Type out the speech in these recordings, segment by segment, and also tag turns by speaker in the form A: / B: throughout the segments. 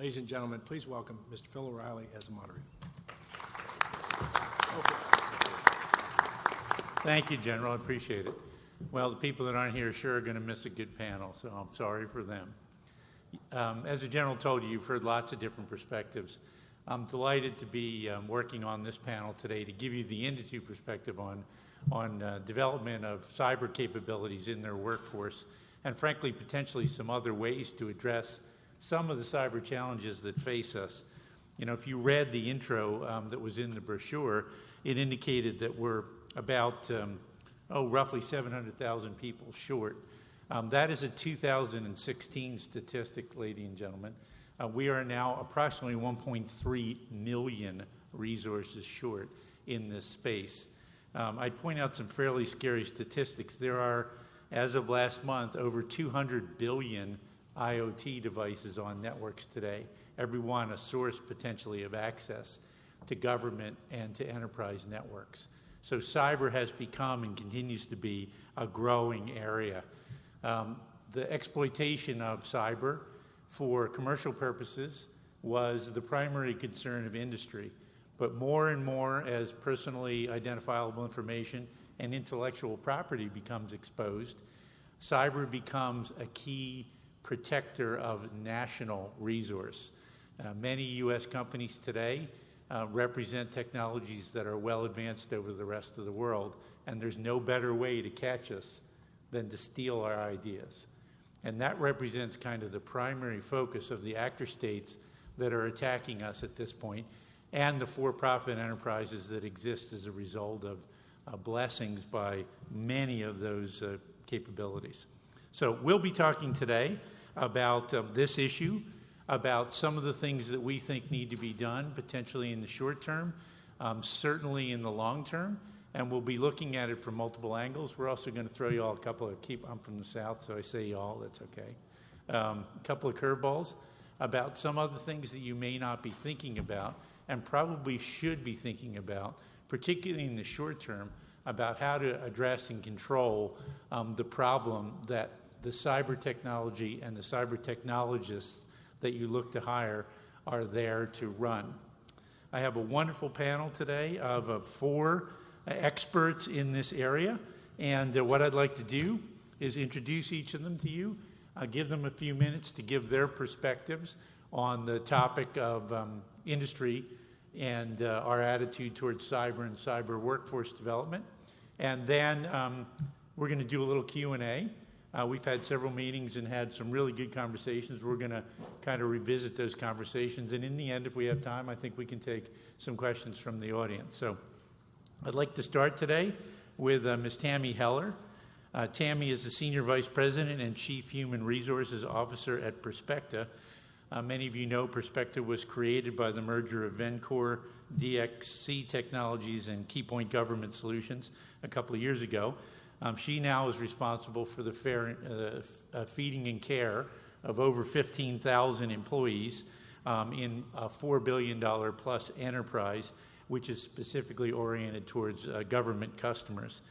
A: Ladies and gentlemen, please welcome Mr. Phil O'Reilly as a moderator.
B: Thank you, General. I appreciate it. Well, the people that aren't here sure are going to miss a good panel, so I'm sorry for them. As the General told you, you've heard lots of different perspectives. I'm delighted to be working on this panel today to give you the industry perspective on development of cyber capabilities in their workforce, and frankly, potentially some other ways to address some of the cyber challenges that face us. You know, if you read the intro that was in the brochure, it indicated that we're about, roughly 700,000 people short. That is a 2016 statistic, ladies and gentlemen. We are now approximately 1.3 million resources short in this space. I'd point out some fairly scary statistics. There are, as of last month, over 200 billion IoT devices on networks today, every one a source potentially of access to government and to enterprise networks. So cyber has become and continues to be a growing area. The exploitation of cyber for commercial purposes was the primary concern of industry, but more and more as personally identifiable information and intellectual property becomes exposed, cyber becomes a key protector of national resource. Many U.S. companies today represent technologies that are well advanced over the rest of the world, and there's no better way to catch us than to steal our ideas. And that represents kind of the primary focus of the actor states that are attacking us at this point, and the for-profit enterprises that exist as a result of blessings by many of those capabilities. So we'll be talking today about this issue, about some of the things that we think need to be done, potentially in the short term, certainly in the long term, and we'll be looking at it from multiple angles. We're also going to throw you all a couple of, I'm from the South, so I say y'all, that's okay, a couple of curveballs about some other things that you may not be thinking about and probably should be thinking about, particularly in the short term, about how to address and control the problem that the cyber technology and the cyber technologists that you look to hire are there to run. I have a wonderful panel today of 4 experts in this area, and what I'd like to do is introduce each of them to you, give them a few minutes to give their perspectives on the topic of industry and our attitude towards cyber and cyber workforce development. And then we're going to do a little Q&A. We've had several meetings and had some really good conversations. We're going to kind of revisit those conversations. And in the end, if we have time, I think we can take some questions from the audience. So I'd like to start today with Ms. Tammy Heller. Tammy is the Senior Vice President and Chief Human Resources Officer at Perspecta. Many of you know Perspecta was created by the merger of Vencor, DXC Technologies, and Keypoint Government Solutions a couple of years ago. She now is responsible for the feeding and care of over 15,000 employees in a $4 billion plus enterprise, which is specifically oriented towards government customers.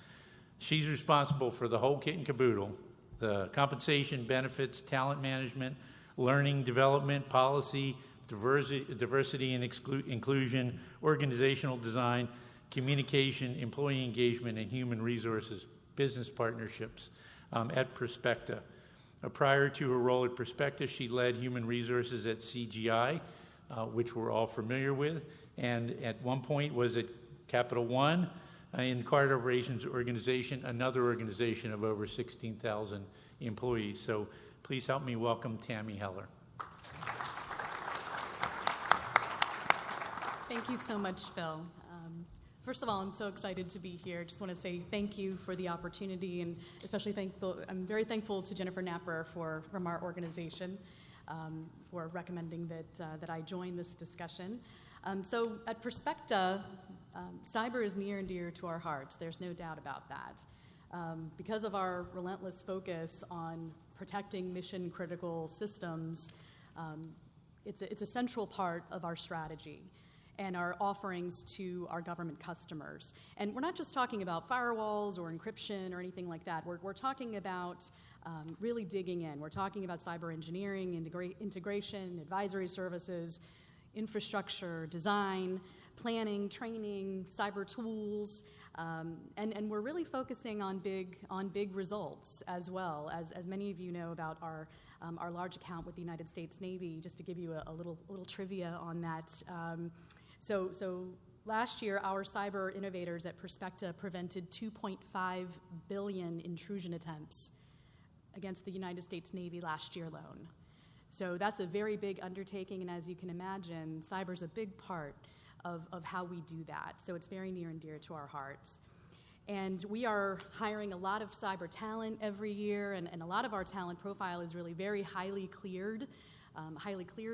B: She's responsible for the whole kit and caboodle, the compensation, benefits, talent management, learning, development, policy, diversity and inclusion, organizational design, communication, employee engagement, and human resources business partnerships at Perspecta. Prior to her role at Perspecta, she led human resources at CGI, which we're all familiar with, and at one point was at Capital One in Card Operations Organization, another organization of over 16,000 employees. So please help me welcome Tammy Heller.
C: Thank you so much, Phil. First of all, I'm so excited to be here. Just want to say thank you for the opportunity, and especially I'm very thankful to Jennifer Napper from our organization for recommending that I join this discussion. So at Perspecta, cyber is near and dear to our hearts. There's no doubt about that. Because of our relentless focus on protecting mission-critical systems, it's a central part of our strategy. and our offerings to our government customers. And we're not just talking about firewalls or encryption or anything like that. We're talking about really digging in. We're talking about cyber engineering, integration, advisory services, infrastructure, design, planning, training, cyber tools, and we're really focusing on big results as well. As many of you know about our large account with the United States Navy, just to give you a little trivia on that. So last year, our cyber innovators at Perspecta prevented 2.5 billion intrusion attempts against the United States Navy last year alone. So that's a very big undertaking, and as you can imagine, cyber's a big part of how we do that. So it's very near and dear to our hearts. And we are hiring a lot of cyber talent every year, and a lot of our talent profile is really very highly cleared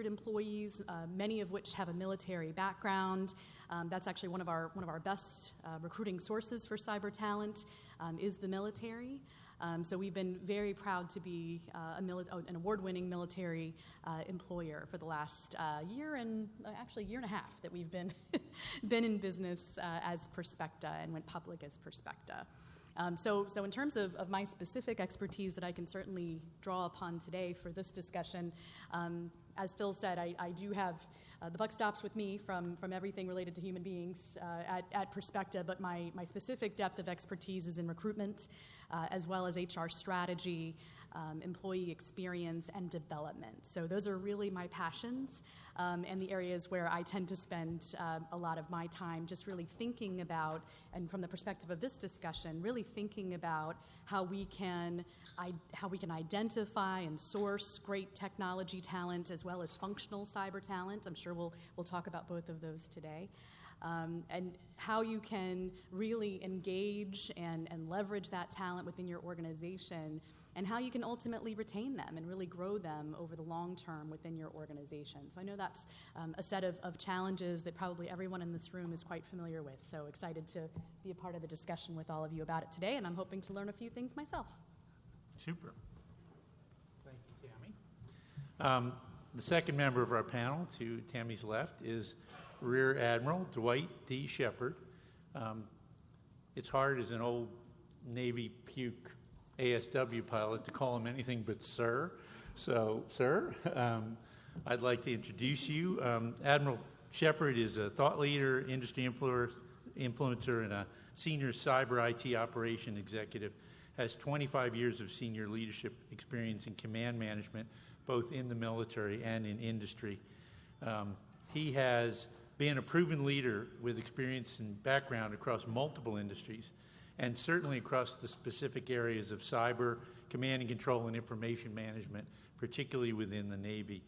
C: employees, many of which have a military background. That's actually one of our best recruiting sources for cyber talent is the military. So we've been very proud to be an award-winning military employer for the last year and a half that we've been in business as Perspecta and went public as Perspecta. So in terms of my specific expertise that I can certainly draw upon today for this discussion, as Phil said, I do have the buck stops with me from everything related to human beings at Perspecta, but my specific depth of expertise is in recruitment, as well as HR strategy, employee experience, and development. So those are really my passions and the areas where I tend to spend a lot of my time just really thinking about, and from the perspective of this discussion, really thinking about how we can identify and source great technology talent as well as functional cyber talent. I'm sure we'll talk about both of those today. And how you can really engage and leverage that talent within your organization, and how you can ultimately retain them and really grow them over the long term within your organization. So I know that's a set of challenges that probably everyone in this room is quite familiar with. So excited to be a part of the discussion with all of you about it today, and I'm hoping to learn a few things myself.
B: Super. Thank you, Tammy. The second member of our panel, to Tammy's left, is Rear Admiral Dwight D. Sheppard. It's hard as an old Navy puke ASW pilot to call him anything but sir. So, sir, I'd like to introduce you. Admiral Sheppard is a thought leader, industry influencer, and a senior cyber IT operation executive. Has 25 years of senior leadership experience in command management, both in the military and in industry. He has been a proven leader with experience and background across multiple industries, and certainly across the specific areas of cyber, command and control, and information management, particularly within the Navy.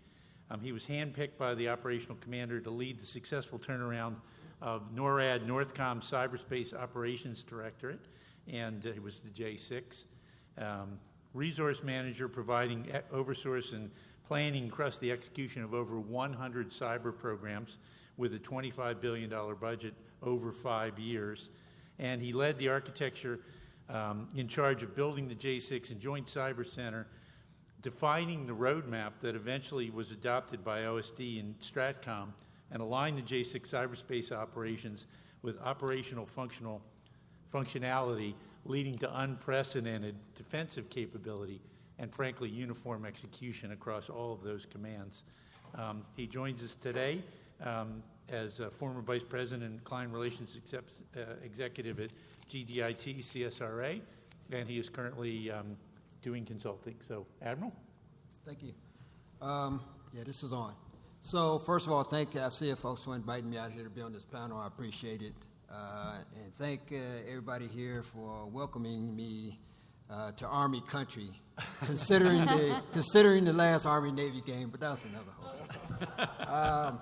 B: He was handpicked by the operational commander to lead the successful turnaround of NORAD Northcom Cyberspace Operations Directorate, and he was the J6. Resource manager providing oversource and planning across the execution of over 100 cyber programs with a $25 billion budget over 5 years. And he led the architecture in charge of building the J6 and Joint Cyber Center, defining the roadmap that eventually was adopted by OSD and Stratcom, and aligned the J6 cyberspace operations with operational functionality, leading to unprecedented defensive capability and, frankly, uniform execution across all of those commands. He joins us today as a former Vice President and Client Relations Executive at GDIT CSRA, and he is currently doing consulting. So, Admiral?
D: Thank you. Yeah, this is on. So, first of all, thank AFCEA folks for inviting me out here to be on this panel. I appreciate it. And thank everybody here for welcoming me to Army country, considering the last Army-Navy game, but that's another whole subject.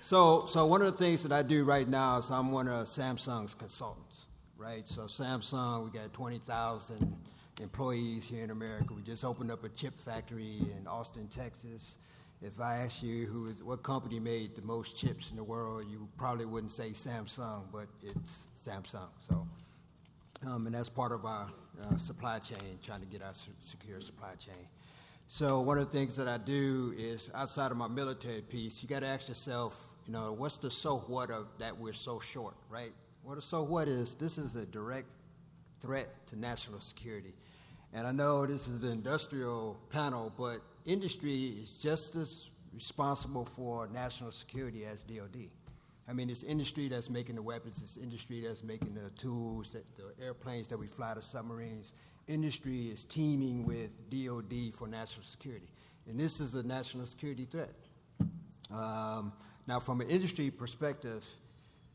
D: So one of the things that I do right now is I'm one of Samsung's consultants, right? So Samsung, we got 20,000 employees here in America. We just opened up a chip factory in Austin, Texas. If I asked you what company made the most chips in the world, you probably wouldn't say Samsung, but it's Samsung. So, and that's part of our supply chain, trying to get our secure supply chain. So one of the things that I do is, outside of my military piece, you got to ask yourself, what's the so what of that we're so short, right? Well, the so what is, this is a direct threat to national security. And I know this is an industrial panel, but industry is just as responsible for national security as DOD. I mean, it's industry that's making the weapons, it's industry that's making the tools, the airplanes that we fly, the submarines. Industry is teaming with DOD for national security. And this is a national security threat. Now, from an industry perspective,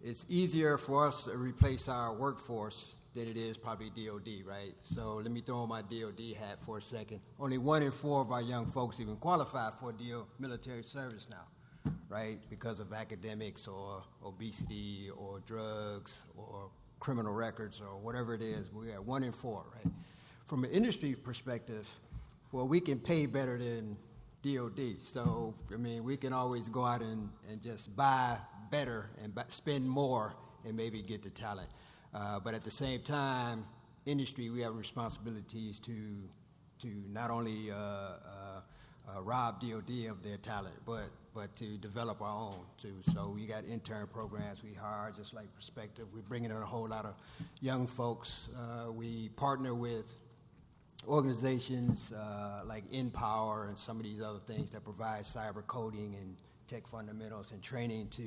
D: it's easier for us to replace our workforce than it is probably DOD, right? So let me throw on my DOD hat for a second. Only 1 in 4 of our young folks even qualify for military service now, right? Because of academics or obesity or drugs or criminal records or whatever it is. We have 1 in 4, right? From an industry perspective, well, we can pay better than DOD. So, I mean, we can always go out and just buy better and spend more and maybe get the talent. But at the same time, industry, we have responsibilities to not only rob DOD of their talent, but to develop our own too. So we got intern programs we hire, just like Perspective. We're bringing in a whole lot of young folks. We partner with organizations like InPower and some of these other things that provide cyber coding and tech fundamentals and training to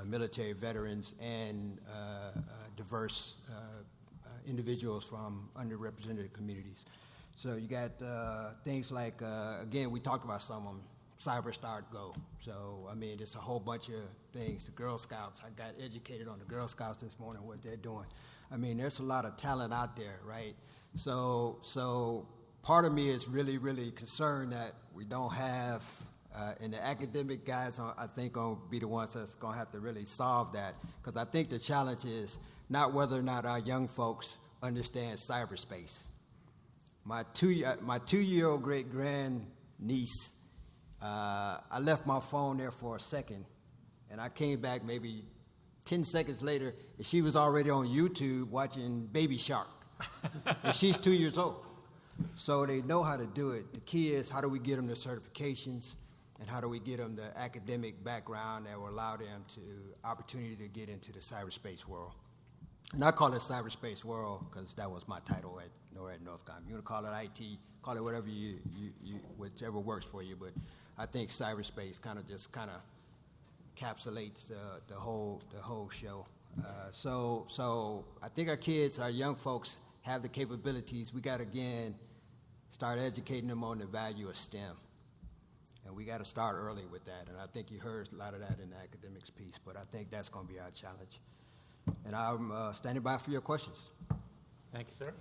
D: military veterans and diverse individuals from underrepresented communities. So you got things like, again, we talked about some of them, Cyber Start Go. So, I mean, it's a whole bunch of things. The Girl Scouts, I got educated on the Girl Scouts this morning, what they're doing. I mean, there's a lot of talent out there, right? So part of me is really, really concerned that we don't have, and the academic guys, I think, going to be the ones that's going to have to really solve that. Because I think the challenge is not whether or not our young folks understand cyberspace. My two-year-old great-grand-niece, I left my phone there for a second, and I came back maybe 10 seconds later, and she was already on YouTube watching Baby Shark. And she's 2 years old. So they know how to do it. The key is, how do we get them the certifications, and how do we get them the academic background that will allow them to opportunity to get into the cyberspace world. And I call it cyberspace world because that was my title at Northcom. You want to call it IT, call it whatever whichever works for you. But I think cyberspace kind of encapsulates the whole show. So I think our kids, our young folks, have the capabilities. We got to, again, start educating them on the value of STEM. And we got to start early with that. And I think you heard a lot of that in the academics piece, but I think that's going to be our challenge. And I'm standing by for your questions.
B: Thank you, sir.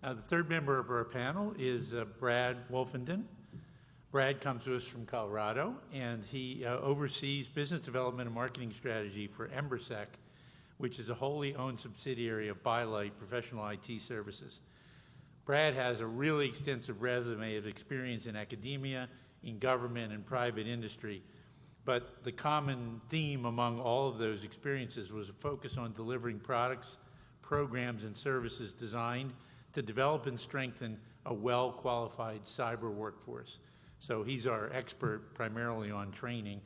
B: The third member of our panel is Brad Wolfington. Brad comes to us from Colorado, and he oversees business development and marketing strategy for Embersec, which is a wholly owned subsidiary of Bylight Professional IT Services. Brad has a really extensive resume of experience in academia, in government, and private industry. But the common theme among all of those experiences was a focus on delivering products, programs, and services designed to develop and strengthen a well-qualified cyber workforce. So he's our expert primarily on training.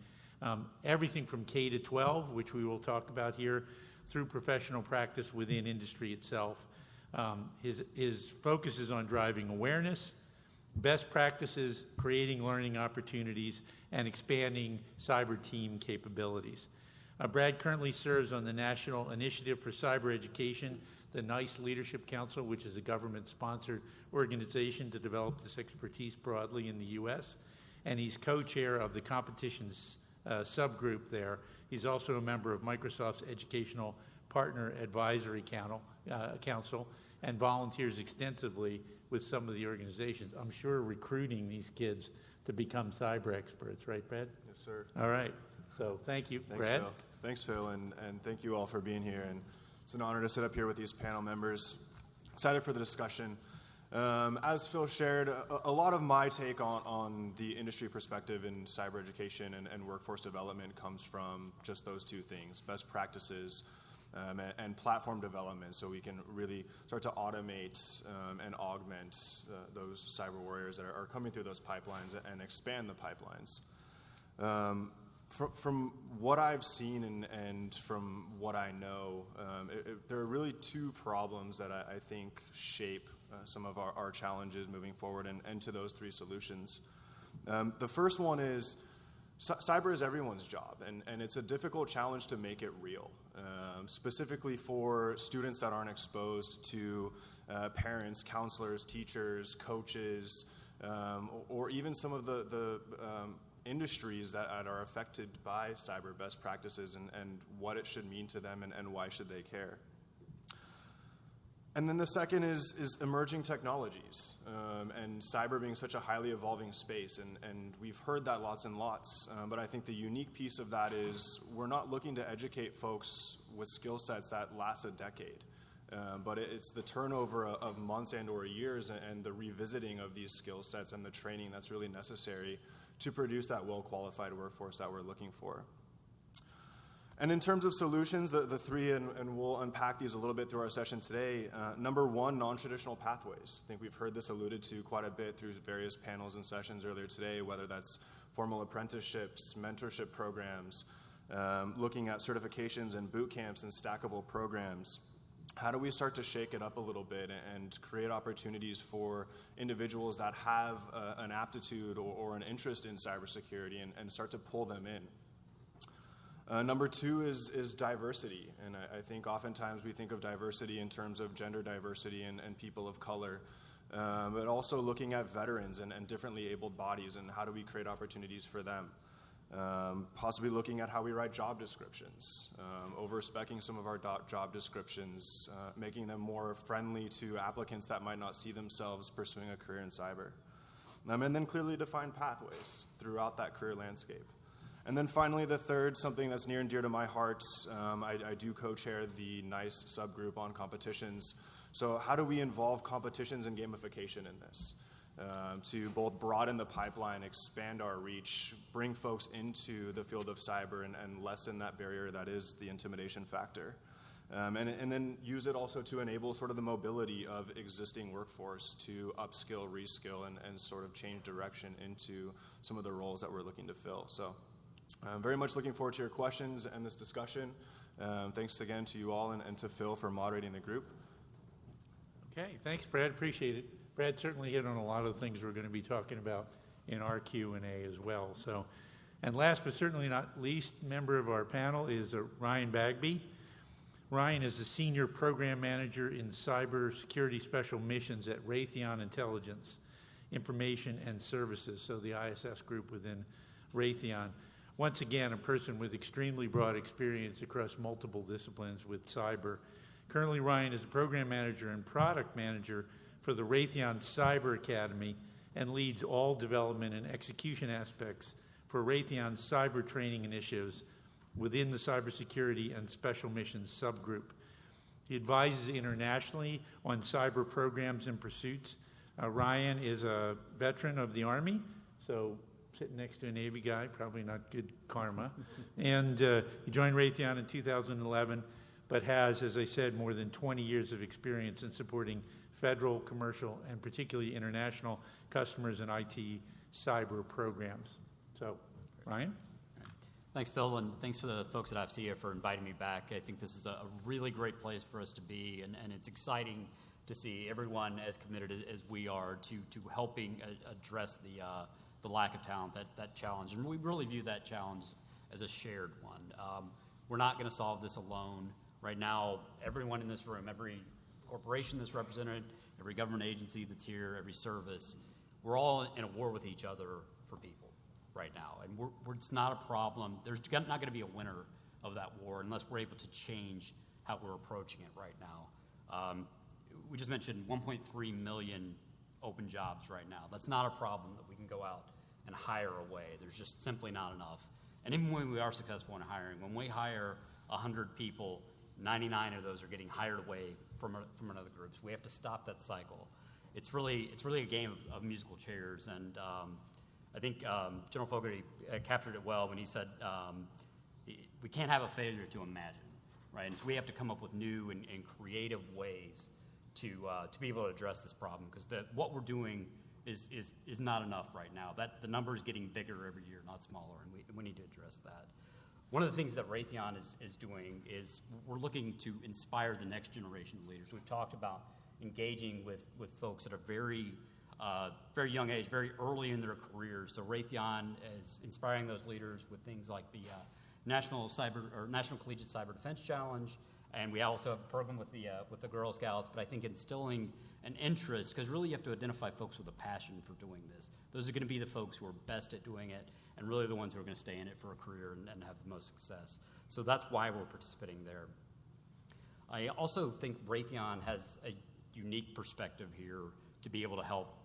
B: Everything from K to 12, which we will talk about here, through professional practice within industry itself. His focus is on driving awareness, best practices, creating learning opportunities, and expanding cyber team capabilities. Brad currently serves on the National Initiative for Cyber Education, the NICE Leadership Council, which is a government-sponsored organization to develop this expertise broadly in the U.S., and he's co-chair of the competitions subgroup there. He's also a member of Microsoft's Educational Partner Advisory Council and volunteers extensively with some of the organizations. I'm sure recruiting these kids to become cyber experts, right, Brad?
E: Yes, sir.
B: All right. So thank you, Brad.
E: Phil. Thanks, Phil, and thank you all for being here. And it's an honor to sit up here with these panel members. Excited for the discussion. As Phil shared, a lot of my take on the industry perspective in cyber education and workforce development comes from just those two things, best practices and platform development, so we can really start to automate and augment those cyber warriors that are coming through those pipelines and expand the pipelines. From what I've seen and from what I know, there are really two problems that I think shape some of our challenges moving forward and to those three solutions. The first one is cyber is everyone's job, and it's a difficult challenge to make it real, specifically for students that aren't exposed to parents, counselors, teachers, coaches, or even some of the industries that are affected by cyber best practices and what it should mean to them and why should they care. And then the second is emerging technologies, and cyber being such a highly evolving space, and we've heard that lots and lots, but I think the unique piece of that is we're not looking to educate folks with skill sets that last a decade, but it's the turnover of months and or years and the revisiting of these skill sets and the training that's really necessary to produce that well-qualified workforce that we're looking for. And in terms of solutions, the three, and we'll unpack these a little bit through our session today. Number one, non-traditional pathways. I think we've heard this alluded to quite a bit through various panels and sessions earlier today, whether that's formal apprenticeships, mentorship programs, looking at certifications and boot camps and stackable programs. How do we start to shake it up a little bit and create opportunities for individuals that have an aptitude or an interest in cybersecurity and start to pull them in? Number two is diversity, and I think oftentimes we think of diversity in terms of gender diversity and people of color, but also looking at veterans and differently abled bodies and how do we create opportunities for them. Possibly looking at how we write job descriptions, over-speccing some of our job descriptions, making them more friendly to applicants that might not see themselves pursuing a career in cyber. And then clearly defined pathways throughout that career landscape. And then finally, the third, something that's near and dear to my heart, I do co-chair the NICE subgroup on competitions. So how do we involve competitions and gamification in this? To both broaden the pipeline, expand our reach, bring folks into the field of cyber and lessen that barrier that is the intimidation factor. And then use it also to enable sort of the mobility of existing workforce to upskill, reskill, and sort of change direction into some of the roles that we're looking to fill. So I'm very much looking forward to your questions and this discussion. Thanks again to you all and to Phil for moderating the group.
B: Okay, thanks, Brad. Appreciate it. Brad certainly hit on a lot of the things we're going to be talking about in our Q&A as well. So, and last but certainly not least, member of our panel is Ryan Bagby. Ryan is the Senior Program Manager in Cybersecurity Special Missions at Raytheon Intelligence, Information and Services, so the ISS group within Raytheon. Once again, a person with extremely broad experience across multiple disciplines with cyber. Currently, Ryan is the Program Manager and Product Manager for the Raytheon Cyber Academy and leads all development and execution aspects for Raytheon's cyber training initiatives within the Cybersecurity and Special Missions subgroup. He advises internationally on cyber programs and pursuits. Ryan is a veteran of the Army, so sitting next to a Navy guy, probably not good karma. And he joined Raytheon in 2011, but has, as I said, more than 20 years of experience in supporting federal, commercial, and particularly international customers and IT cyber programs. So, Ryan?
F: Thanks, Phil, and thanks to the folks at AFCEA for inviting me back. I think this is a really great place for us to be, and it's exciting to see everyone as committed as we are to helping address the lack of talent, that challenge. And we really view that challenge as a shared one. We're not going to solve this alone. Right now, everyone in this room, every corporation that's represented, every government agency that's here, every service, we're all in a war with each other for people right now. And it's not a problem. There's not going to be a winner of that war unless we're able to change how we're approaching it right now. We just mentioned 1.3 million open jobs right now. That's not a problem that we can go out and hire away. There's just simply not enough. And even when we are successful in hiring, when we hire 100 people, 99 of those are getting hired away from another groups. We have to stop that cycle. It's really a game of musical chairs, and I think General Fogarty captured it well when he said we can't have a failure to imagine. right? And so we have to come up with new and creative ways to be able to address this problem, because what we're doing is not enough right now. That the number is getting bigger every year, not smaller, and we need to address that. One of the things that Raytheon is doing is we're looking to inspire the next generation of leaders. We've talked about engaging with folks at a very young age, very early in their careers. So Raytheon is inspiring those leaders with things like the National Collegiate Cyber Defense Challenge, and we also have a program with the Girl Scouts. But I think instilling an interest, because really you have to identify folks with a passion for doing this. Those are going to be the folks who are best at doing it, and really the ones who are going to stay in it for a career and have the most success. So that's why we're participating there. I also think Raytheon has a unique perspective here to be able to help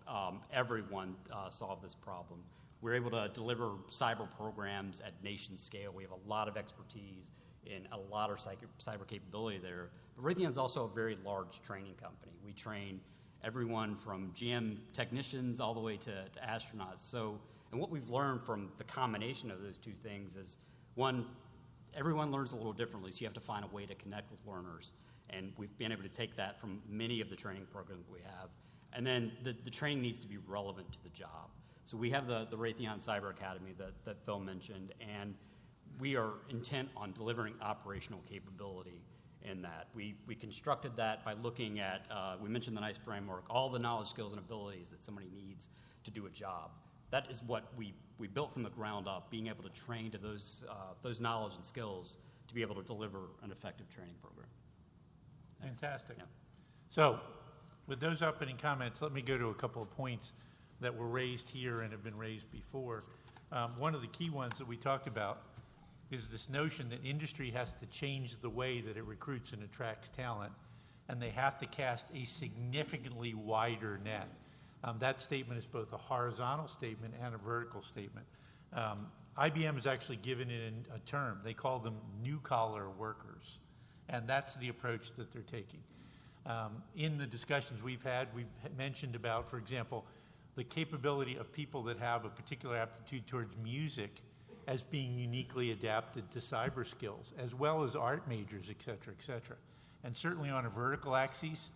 F: everyone solve this problem. We're able to deliver cyber programs at nation scale. We have a lot of expertise in a lot of cyber capability there. But Raytheon's also a very large training company. We train everyone from GM technicians all the way to astronauts. So, and what we've learned from the combination of those two things is, one, everyone learns a little differently, so you have to find a way to connect with learners. And we've been able to take that from many of the training programs we have. And then the training needs to be relevant to the job. So we have the Raytheon Cyber Academy that Phil mentioned, and we are intent on delivering operational capability in that. We constructed that by looking at, we mentioned the NICE framework, all the knowledge, skills, and abilities that somebody needs to do a job. That is what we built from the ground up, being able to train to those knowledge and skills to be able to deliver an effective training program.
B: Fantastic.
F: Yeah.
B: So, with those opening comments, let me go to a couple of points that were raised here and have been raised before. One of the key ones that we talked about is this notion that industry has to change the way that it recruits and attracts talent, and they have to cast a significantly wider net. That statement is both a horizontal statement and a vertical statement. IBM has actually given it a term. They call them new-collar workers, and that's the approach that they're taking. In the discussions we've mentioned about, for example, the capability of people that have a particular aptitude towards music as being uniquely adapted to cyber skills, as well as art majors, et cetera, et cetera. And certainly on a vertical axis,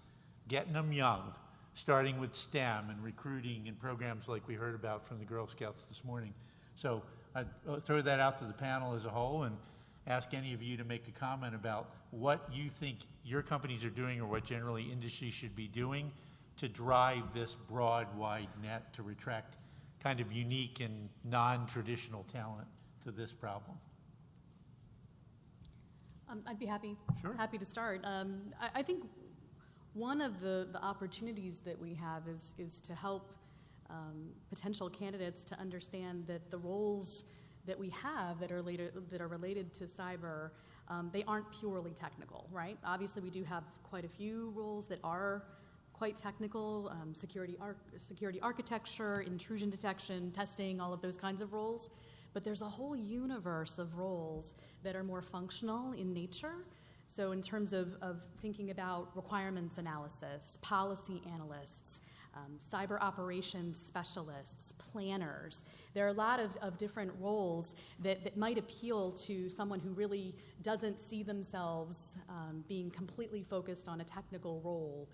B: getting them young, starting with STEM and recruiting and programs like we heard about from the Girl Scouts this morning. So I'd throw that out to the panel as a whole and ask any of you to make a comment about what you think your companies are doing or what generally industry should be doing to drive this broad, wide net to attract kind of unique and non-traditional talent to this problem.
C: I'd be happy to start. I think one of the opportunities that we have is to help potential candidates to understand that the roles that we have that are related to cyber, they aren't purely technical, right? Obviously, we do have quite a few roles that are quite technical, security architecture, intrusion detection, testing, all of those kinds of roles. But there's a whole universe of roles that are more functional in nature. So in terms of thinking about requirements analysis, policy analysts, cyber operations specialists, planners, there are a lot of different roles that might appeal to someone who really doesn't see themselves being completely focused on a technical role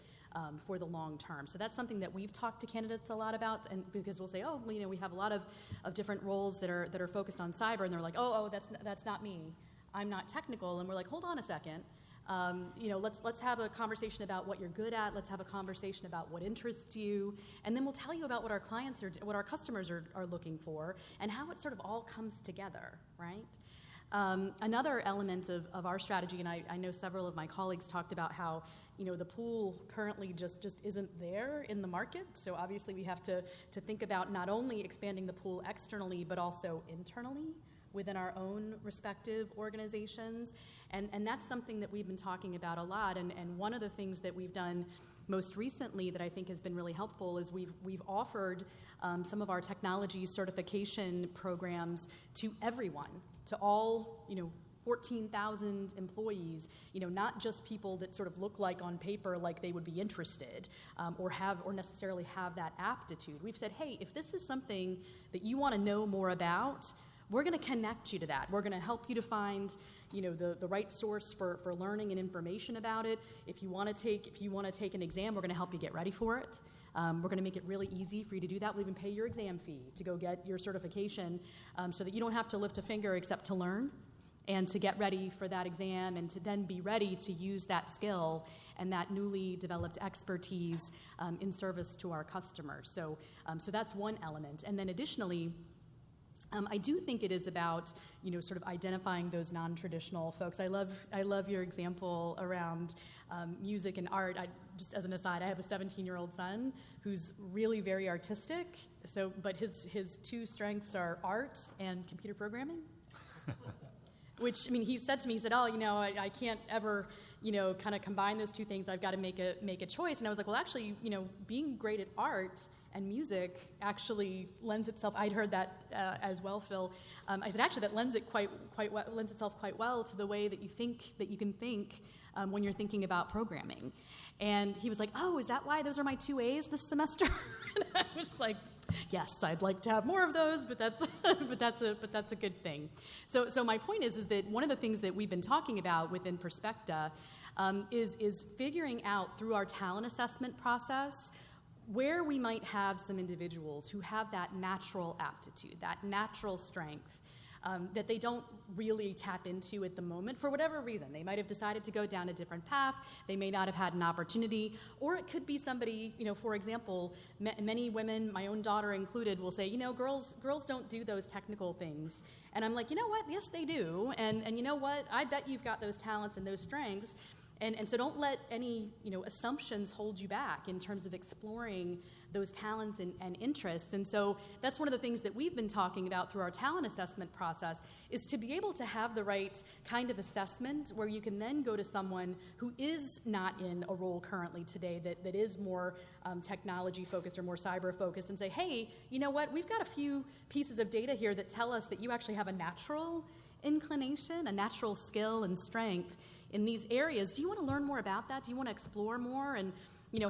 C: for the long term. So that's something that we've talked to candidates a lot about, and because we'll say, oh, well, we have a lot of different roles that are focused on cyber, and they're like, oh, that's not me. I'm not technical, and we're like, hold on a second. Let's have a conversation about what you're good at. Let's have a conversation about what interests you, and then we'll tell you about what our clients what our customers are looking for, and how it sort of all comes together, right? Another element of our strategy, and I know several of my colleagues talked about how the pool currently just isn't there in the market. So obviously we have to think about not only expanding the pool externally, but also internally within our own respective organizations. And that's something that we've been talking about a lot. And one of the things that we've done most recently that I think has been really helpful is we've offered some of our technology certification programs to everyone, to all 14,000 employees, not just people that sort of look like on paper like they would be interested or necessarily have that aptitude. We've said, hey, if this is something that you want to know more about, we're going to connect you to that. We're going to help you to find, the right source for learning and information about it. If you want to take an exam, we're going to help you get ready for it. We're going to make it really easy for you to do that. We'll even pay your exam fee to go get your certification, so that you don't have to lift a finger except to learn and to get ready for that exam and to then be ready to use that skill and that newly developed expertise in service to our customers. So that's one element. And then additionally, I do think it is about, sort of identifying those non-traditional folks. I love your example around music and art. Just as an aside, I have a 17-year-old son who's really very artistic. But his two strengths are art and computer programming. Which, he said to me, I can't ever, kind of combine those two things. I've got to make a choice. And I was like, well, actually, being great at art and music actually lends itself. I'd heard that as well, Phil. I said, actually, that lends itself quite well to the way that you can think when you're thinking about programming. And he was like, oh, is that why those are my 2 A's this semester? And I was like, yes, I'd like to have more of those, but that's a good thing. So my point is that one of the things that we've been talking about within Perspecta is figuring out through our talent assessment process where we might have some individuals who have that natural aptitude, that natural strength, that they don't really tap into at the moment for whatever reason. They might have decided to go down a different path. They may not have had an opportunity. Or it could be somebody, for example, many women, my own daughter included, will say, girls don't do those technical things. And I'm like, you know what? Yes, they do. And you know what? I bet you've got those talents and those strengths. And so don't let any assumptions hold you back in terms of exploring those talents and interests. And so that's one of the things that we've been talking about through our talent assessment process, is to be able to have the right kind of assessment where you can then go to someone who is not in a role currently today that is more technology focused or more cyber focused, and say, hey, you know what, we've got a few pieces of data here that tell us that you actually have a natural inclination, a natural skill and strength in these areas. Do you want to learn more about that? Do you want to explore more? And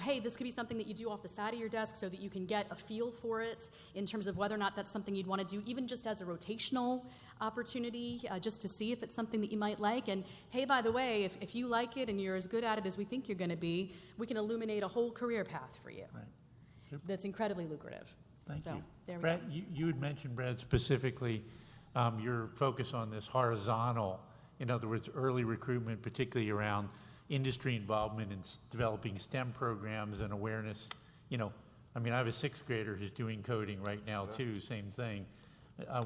C: hey, this could be something that you do off the side of your desk so that you can get a feel for it in terms of whether or not that's something you'd want to do, even just as a rotational opportunity, just to see if it's something that you might like. And hey, by the way, if you like it and you're as good at it as we think you're going to be, we can illuminate a whole career path for you.
B: Right.
C: That's incredibly lucrative.
B: Thank you.
C: There we
B: Brad,
C: go.
B: you had mentioned, Brad, specifically your focus on this horizontal, in other words, early recruitment, particularly around industry involvement in developing STEM programs and awareness. I have a 6th grader who's doing coding right now too, same thing.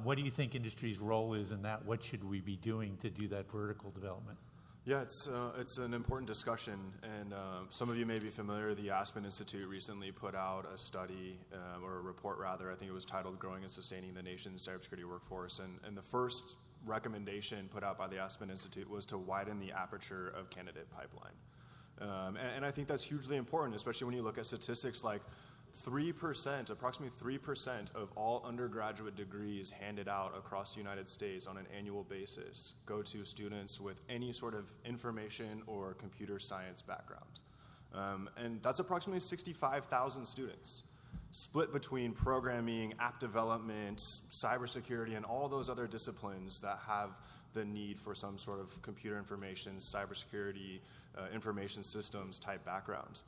B: What do you think industry's role is in that? What should we be doing to do that vertical development?
E: Yeah, it's an important discussion, and some of you may be familiar. The Aspen Institute recently put out a study, or a report rather. I think it was titled "Growing and Sustaining the Nation's Cybersecurity Workforce," and the first recommendation put out by the Aspen Institute was to widen the aperture of candidate pipeline, and I think that's hugely important, especially when you look at statistics like approximately 3% of all undergraduate degrees handed out across the United States on an annual basis go to students with any sort of information or computer science background. And that's approximately 65,000 students, split between programming, app development, cybersecurity, and all those other disciplines that have the need for some sort of computer information, cybersecurity, information systems type backgrounds.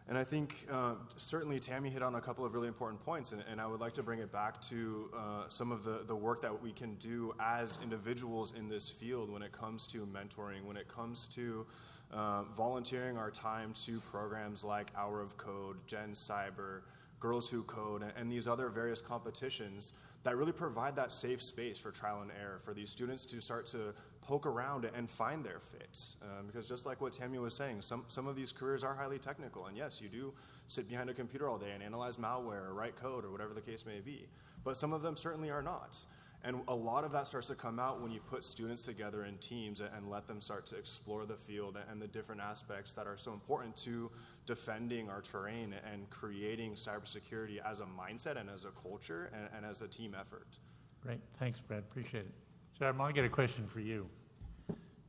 E: And I think certainly Tammy hit on a couple of really important points, and I would like to bring it back to some of the work that we can do as individuals in this field when it comes to mentoring, when it comes to volunteering our time to programs like Hour of Code, Gen Cyber, Girls Who Code, and these other various competitions that really provide that safe space for trial and error, for these students to start to poke around and find their fits. Because just like what Tammy was saying, some of these careers are highly technical, and yes, you do sit behind a computer all day and analyze malware or write code or whatever the case may be, but some of them certainly are not. And a lot of that starts to come out when you put students together in teams and let them start to explore the field and the different aspects that are so important to defending our terrain and creating cybersecurity as a mindset and as a culture and as a team effort.
B: Great. Thanks, Brad. Appreciate it. So, Admiral, I got a question for you.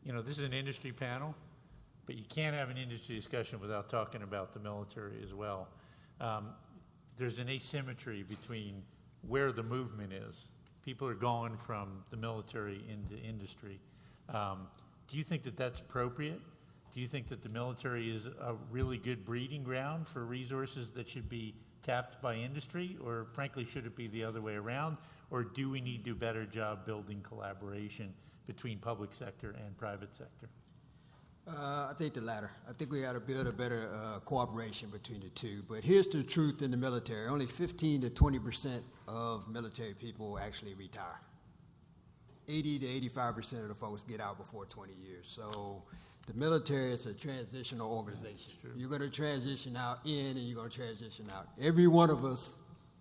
B: This is an industry panel, but you can't have an industry discussion without talking about the military as well. There's an asymmetry between where the movement is People are going from the military into industry. Do you think that that's appropriate? Do you think that the military is a really good breeding ground for resources that should be tapped by industry? Or frankly, should it be the other way around? Or do we need to do a better job building collaboration between public sector and private sector?
D: I think the latter. I think we got to build a better cooperation between the two. But here's the truth in the military. Only 15 to 20% of military people actually retire. 80 to 85% of the folks get out before 20 years. So the military is a transitional organization. You're going to transition out in and you're going to transition out. Every one of us,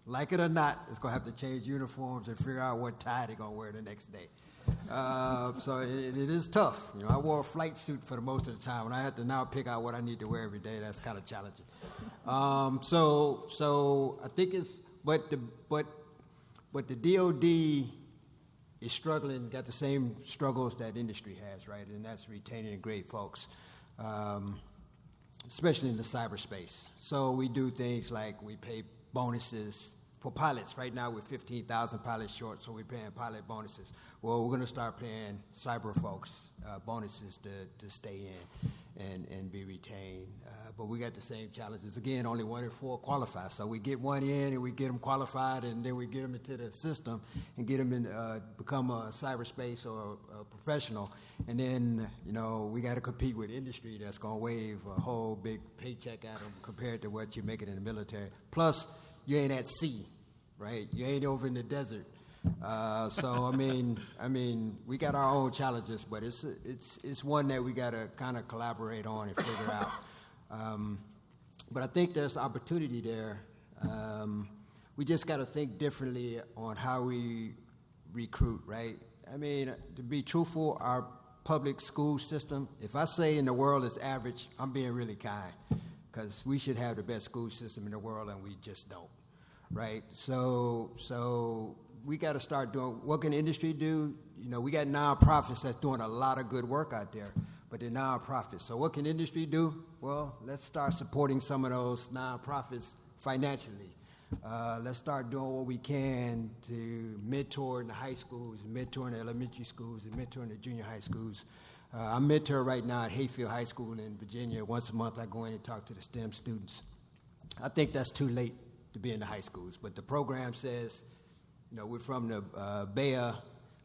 D: like it or not, is going to have to change uniforms and figure out what tie they're going to wear the next day. So it is tough. You know, I wore a flight suit for the most of the time, and I had to now pick out what I need to wear every day. That's kind of challenging. So I think it's, but the DOD is struggling, got the same struggles that industry has, right? And that's retaining great folks, especially in the cyberspace. So we do things like we pay bonuses for pilots. Right now we're 15,000 pilots short, so we're paying pilot bonuses. Well, we're going to start paying cyber folks bonuses to stay in and be retained. But we got the same challenges. Again, only 1 in 4 qualify. So we get one in and we get them qualified, and then we get them into the system and get them in, become a cyberspace or a professional. And then, you know, we got to compete with industry that's going to wave a whole big paycheck at them compared to what you're making in the military. Plus, you ain't at sea, right? You ain't over in the desert. So I mean, we got our own challenges, but it's one that we got to kind of collaborate on and figure out. But I think there's opportunity there. We just got to think differently on how we recruit, right? I mean, to be truthful, our public school system, if I say in the world it's average, I'm being really kind, because we should have the best school system in the world, and we just don't, right? So we got to start doing, what can industry do? You know, we got nonprofits that's doing a lot of good work out there, but they're nonprofits. So what can industry do? Well, let's start supporting some of those nonprofits financially. Let's start doing what we can to mentor in the high schools, mentor in the elementary schools, and mentor in the junior high schools. I mentor right now at Hayfield High School in Virginia. Once a month I go in and talk to the STEM students. I think that's too late to be in the high schools, but the program says, you know, we're from the BEA,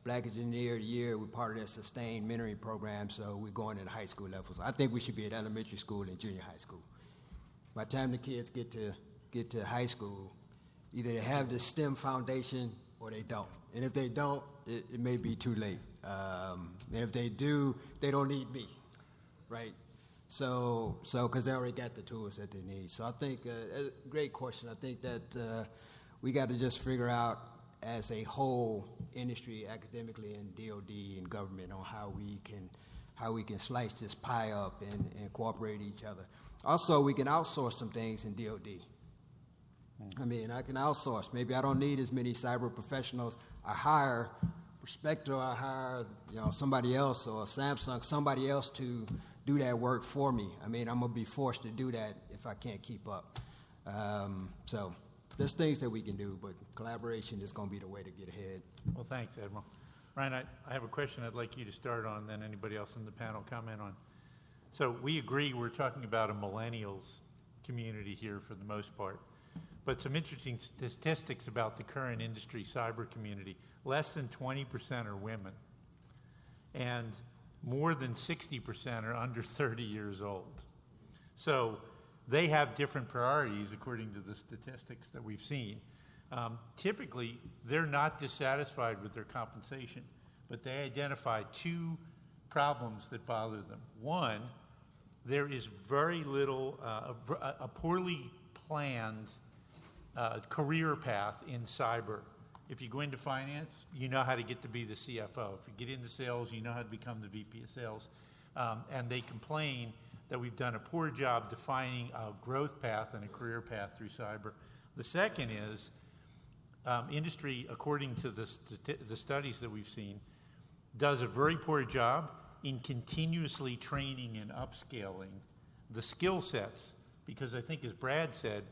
D: Black Engineer of the Year. We're part of that sustained mentoring program, so we're going in the high school levels. I think we should be at elementary school and junior high school. By the time the kids get to high school, either they have the STEM foundation or they don't. And if they don't, it may be too late. And if they do, they don't need me, right? So because they already got the tools that they need. So I think, great question. I think that we got to just figure out as a whole industry, academically and DOD and government, on how we can slice this pie up and cooperate with each other. Also, we can outsource some things in DOD. I mean, I can outsource. Maybe I don't need as many cyber professionals. I hire Spectre, I hire, you know, somebody else, or Samsung, somebody else to do that work for me. I mean, I'm gonna be forced to do that if I can't keep up. So there's things that we can do, but collaboration is gonna be the way to get ahead.
B: Well, thanks, Admiral. Ryan, I have a question I'd like you to start on, then anybody else in the panel comment on. So we agree we're talking about a millennials community here for the most part. But some interesting statistics about the current industry cyber community. Less than 20% are women, and more than 60% are under 30 years old. So they have different priorities according to the statistics that we've seen. Typically, they're not dissatisfied with their compensation, but they identify 2 problems that bother them. One, there is very little, a poorly planned career path in cyber. If you go into finance, you know how to get to be the CFO. If you get into sales, you know how to become the VP of sales. And they complain that we've done a poor job defining a growth path and a career path through cyber. The second is industry, according to the studies that we've seen, does a very poor job in continuously training and upscaling the skill sets, because I think, as Brad said,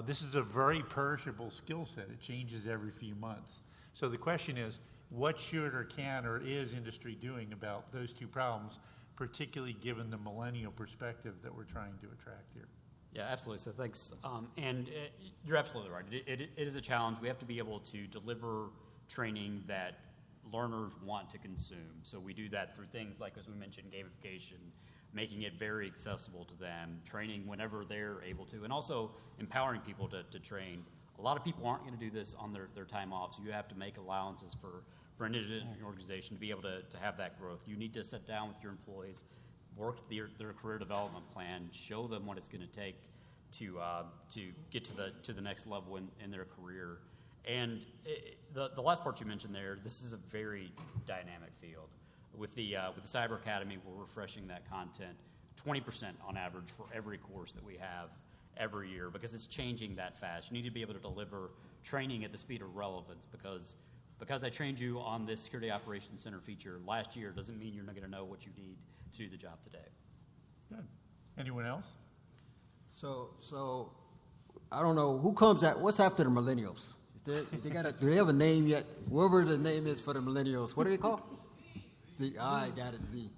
B: this is a very perishable skill set. It changes every few months. So the question is, what should or can or is industry doing about those two problems, particularly given the millennial perspective that we're trying to attract here?
F: Yeah, absolutely. So thanks. You're absolutely right. It is a challenge. We have to be able to deliver training that learners want to consume. So we do that through things like, as we mentioned, gamification, making it very accessible to them, training whenever they're able to, and also empowering people to train. A lot of people aren't going to do this on their time off, so you have to make allowances for an organization to be able to have that growth. You need to sit down with your employees, work their career development plan, show them what it's going to take to get to the next level in their career. And the last part you mentioned there, this is a very dynamic field. With the Cyber Academy, we're refreshing that content 20% on average for every course that we have every year, because it's changing that fast. You need to be able to deliver training at the speed of relevance, because I trained you on this Security Operations Center feature last year doesn't mean you're not going to know what you need to do the job today.
B: Good. Anyone else?
D: So I don't know who comes at what's after the millennials. Do they have a name yet? Whoever the name is for the millennials, what are they called? Z. I got it. Z.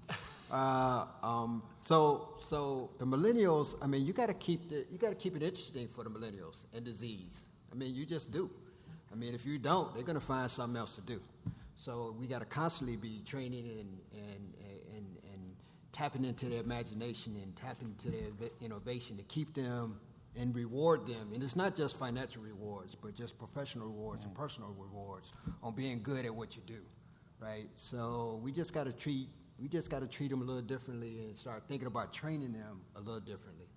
D: So the millennials. I mean, you got to keep it interesting for the millennials and the Z's. I mean, you just do. I mean, if you don't, they're going to find something else to do. So we got to constantly be training and tapping into their imagination and tapping into their innovation to keep them and reward them. And it's not just financial rewards, but just professional rewards and personal rewards on being good at what you do, right? So we just got to treat them a little differently and start thinking about training them a little differently,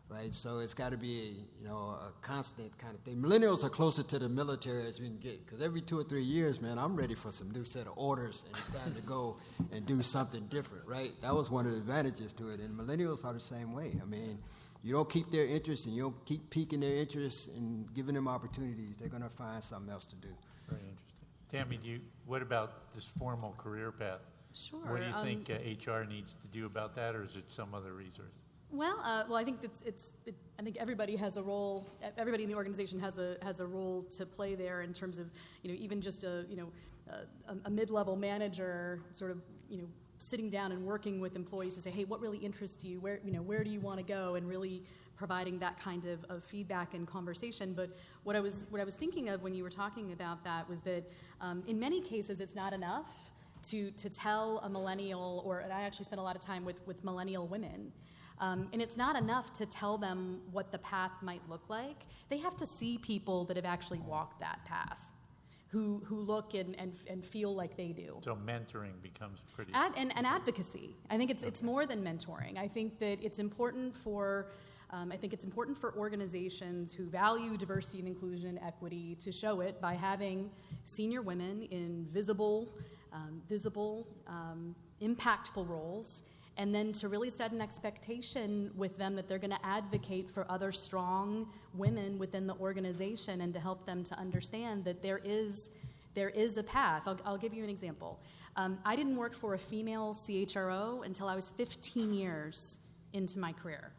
D: right? So it's got to be a constant kind of thing. Millennials are closer to the military as we can get, because every 2 or 3 years, man, I'm ready for some new set of orders, and it's time to go and do something different, right? That was one of the advantages to it, and millennials are the same way. I mean, you don't keep their interest and you don't keep piquing their interest and giving them opportunities, they're going to find something else to do.
B: Very interesting. Tammy, what about this formal career path?
C: Sure.
B: What do you think HR needs to do about that, or is it some other resource?
C: Well, I think I think everybody has a role. Everybody in the organization has a role to play there in terms of even just a mid-level manager sort of sitting down and working with employees to say, hey, what really interests you? Where do you want to go? And really providing that kind of feedback and conversation. But what I was thinking of when you were talking about that was that in many cases it's not enough to tell a millennial, and I actually spent a lot of time with millennial women. And it's not enough to tell them what the path might look like. They have to see people that have actually walked that path, who look and feel like they do.
B: So mentoring becomes pretty...
C: And advocacy. I think it's more than mentoring. I think that it's important for organizations who value diversity and inclusion and equity to show it by having senior women in visible, impactful roles, and then to really set an expectation with them that they're going to advocate for other strong women within the organization, and to help them to understand that there is a path. I'll give you an example. I didn't work for a female CHRO until I was 15 years into my career.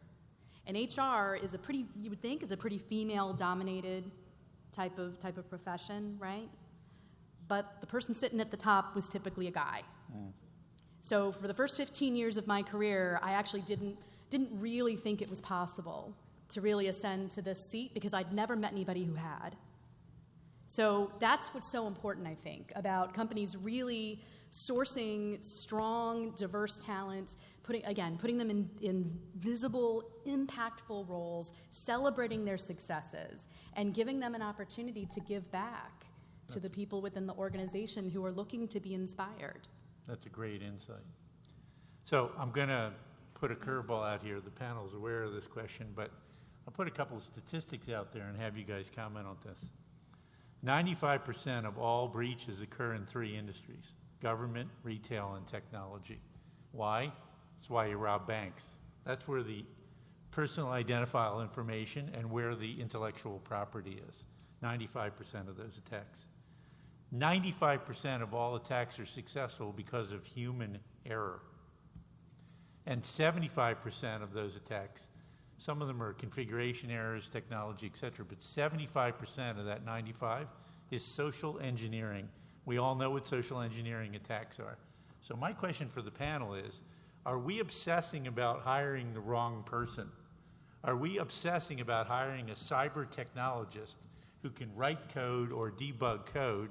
C: And HR is you would think, is a pretty female-dominated type of profession, right? But the person sitting at the top was typically a guy. So for the first 15 years of my career, I actually didn't really think it was possible to really ascend to this seat, because I'd never met anybody who had. So that's what's so important, I think, about companies really sourcing strong, diverse talent, putting them in visible, impactful roles, celebrating their successes, and giving them an opportunity to give back to the people within the organization who are looking to be inspired.
B: That's a great insight. So I'm going to put a curveball out here. The panel's aware of this question, but I'll put a couple of statistics out there and have you guys comment on this. 95% of all breaches occur in 3 industries: government, retail, and technology. Why? That's why you rob banks. That's where the personal identifiable information and where the intellectual property is. 95% of those attacks. 95% of all attacks are successful because of human error. And 75% of those attacks, some of them are configuration errors, technology, etc., but 75% of that 95 is social engineering. We all know what social engineering attacks are. So my question for the panel is, are we obsessing about hiring the wrong person? Are we obsessing about hiring a cyber technologist who can write code or debug code?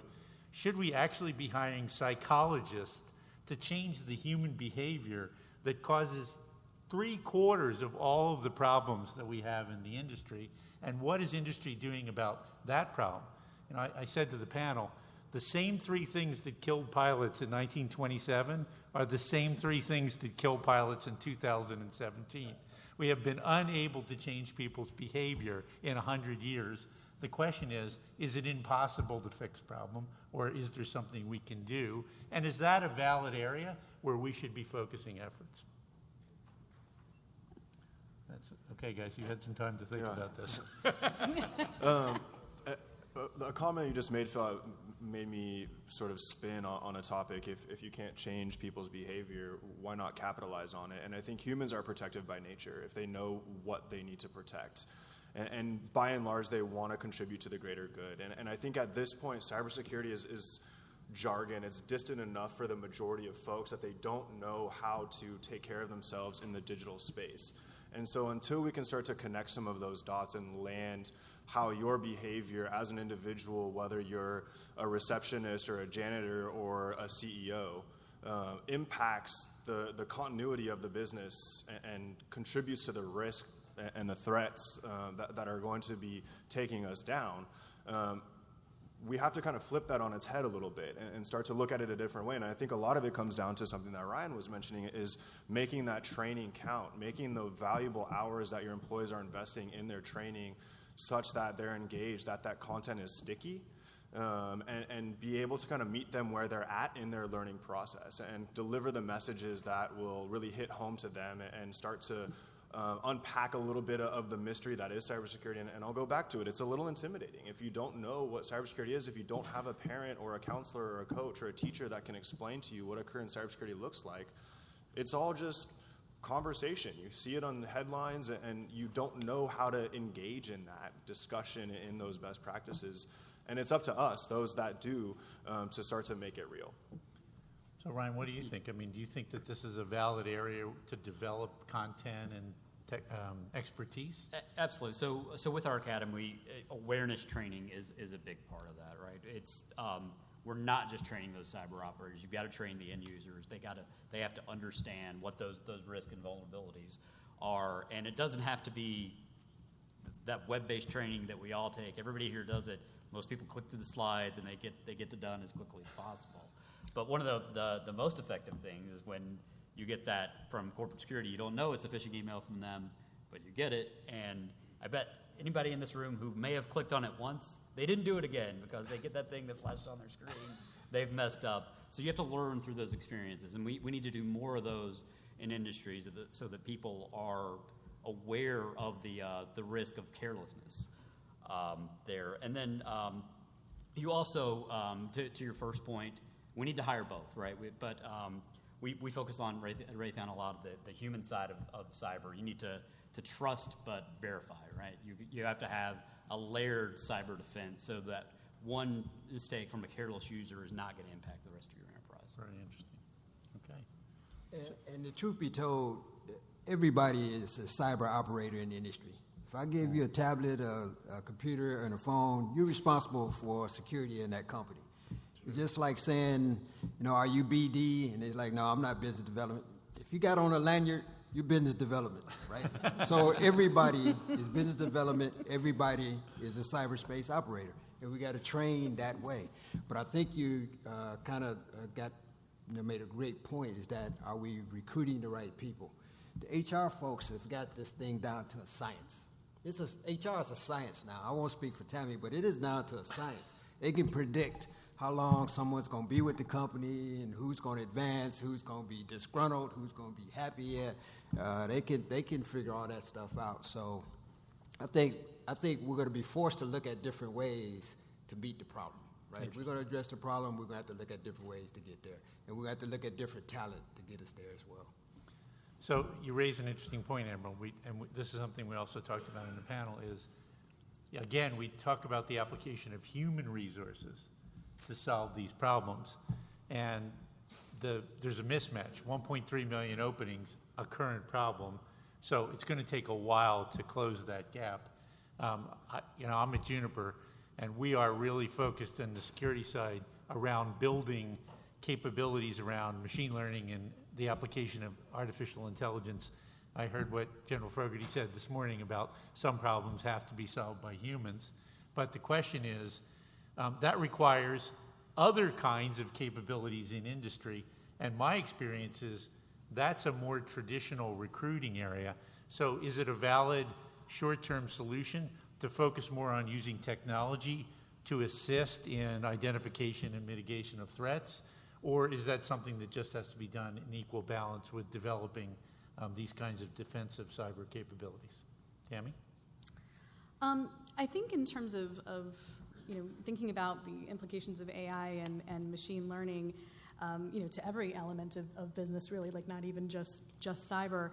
B: Should we actually be hiring psychologists to change the human behavior that causes 3/4 of all of the problems that we have in the industry? And what is industry doing about that problem? You know, I said to the panel, the same 3 things that killed pilots in 1927 are the same 3 things that killed pilots in 2017. We have been unable to change people's behavior in 100 years. The question is it impossible to fix problem, or is there something we can do? And is that a valid area where we should be focusing efforts? That's okay, guys, you had some time to think about this.
E: A comment you just made, Phil, made me sort of spin on a topic. If you can't change people's behavior, why not capitalize on it? And I think humans are protective by nature if they know what they need to protect. And by and large, they want to contribute to the greater good. And I think at this point, cybersecurity is jargon. It's distant enough for the majority of folks that they don't know how to take care of themselves in the digital space. And so until we can start to connect some of those dots and land how your behavior as an individual, whether you're a receptionist or a janitor or a CEO, impacts the continuity of the business and contributes to the risk and the threats that are going to be taking us down, we have to kind of flip that on its head a little bit and start to look at it a different way. And I think a lot of it comes down to something that Ryan was mentioning, is making that training count, making the valuable hours that your employees are investing in their training such that they're engaged, that content is sticky, and be able to kind of meet them where they're at in their learning process and deliver the messages that will really hit home to them and start to unpack a little bit of the mystery that is cybersecurity. And I'll go back to it. It's a little intimidating. If you don't know what cybersecurity is, if you don't have a parent or a counselor or a coach or a teacher that can explain to you what a current cybersecurity looks like, it's all just conversation. You see it on the headlines and you don't know how to engage in that discussion in those best practices. And it's up to us, those that do, to start to make it real.
B: So Ryan, what do you think? I mean, do you think that this is a valid area to develop content and expertise?
F: Absolutely. So with our academy, awareness training is a big part of that, right? It's we're not just training those cyber operators. You've got to train the end users. They have to understand what those risks and vulnerabilities are, and it doesn't have to be that web-based training that we all take. Everybody here does it. Most people click through the slides and they get it done as quickly as possible. But one of the most effective things is when you get that from corporate security. You don't know it's a phishing email from them, but you get it, and I bet anybody in this room who may have clicked on it once, they didn't do it again because they get that thing that flashes on their screen. They've messed up. So you have to learn through those experiences, and we need to do more of those in industries so that people are aware of the risk of carelessness there. And then you also, to your first point, we need to hire both, right? We focus on Raytheon a lot of the human side of cyber. You need to trust but verify, right? You have to have a layered cyber defense so that one mistake from a careless user is not going to impact the rest of your enterprise.
B: Very interesting. Okay.
D: And the truth be told, everybody is a cyber operator in the industry. If I gave you a tablet, a computer, and a phone, you're responsible for security in that company. It's just like saying, are you BD? And it's like, no, I'm not business development. If you got on a lanyard, you're business development, right? So everybody is business development. Everybody is a cyberspace operator. And we got to train that way. But I think you kind of made a great point, is that are we recruiting the right people? The HR folks have got this thing down to a science. HR is a science now. I won't speak for Tammy, but it is down to a science. They can predict how long someone's going to be with the company and who's going to advance, who's going to be disgruntled, who's going to be happy. They can figure all that stuff out. So I think we're going to be forced to look at different ways to meet the problem, right? If we're going to address the problem, we're going to have to look at different ways to get there. And we're going to have to look at different talent to get us there as well.
B: So you raise an interesting point, Admiral, and this is something we also talked about in the panel, is again, we talk about the application of human resources to solve these problems. And there's a mismatch. 1.3 million openings, a current problem. So it's going to take a while to close that gap. I'm at Juniper, and we are really focused on the security side around building capabilities around machine learning and the application of artificial intelligence. I heard what General Fogarty said this morning about some problems have to be solved by humans. But the question is, that requires other kinds of capabilities in industry. And my experience is that's a more traditional recruiting area. So is it a valid short-term solution to focus more on using technology to assist in identification and mitigation of threats? Or is that something that just has to be done in equal balance with developing these kinds of defensive cyber capabilities? Tammy?
C: I think in terms of thinking about the implications of AI and machine learning, to every element of business, really, like not even just cyber,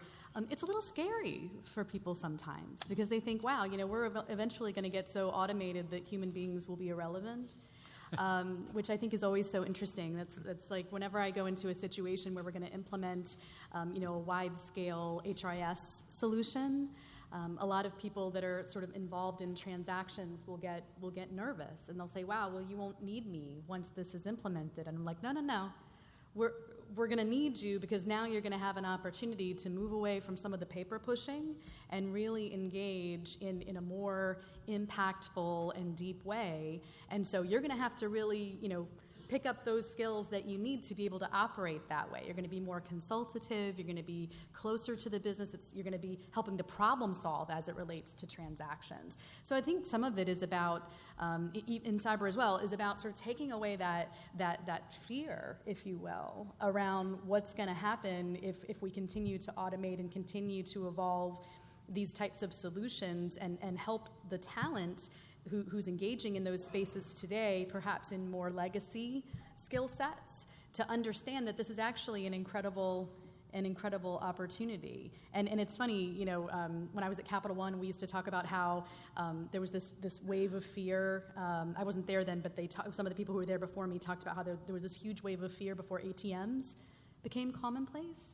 C: it's a little scary for people sometimes because they think, wow, we're eventually going to get so automated that human beings will be irrelevant, which I think is always so interesting. That's like whenever I go into a situation where we're going to implement, a wide-scale HRIS solution, a lot of people that are sort of involved in transactions will get nervous, and they'll say, wow, well, you won't need me once this is implemented. And I'm like, no. We're going to need you because now you're going to have an opportunity to move away from some of the paper pushing and really engage in a more impactful and deep way. And so you're going to have to really, pick up those skills that you need to be able to operate that way. You're going to be more consultative. You're going to be closer to the business. You're going to be helping to problem solve as it relates to transactions. So I think some of it is about, in cyber as well, is about sort of taking away that fear, if you will, around what's going to happen if we continue to automate and continue to evolve these types of solutions and help the talent who's engaging in those spaces today, perhaps in more legacy skill sets, to understand that this is actually an incredible opportunity. And it's funny, when I was at Capital One, we used to talk about how there was this wave of fear. I wasn't there then, but some of the people who were there before me talked about how there was this huge wave of fear before ATMs became commonplace.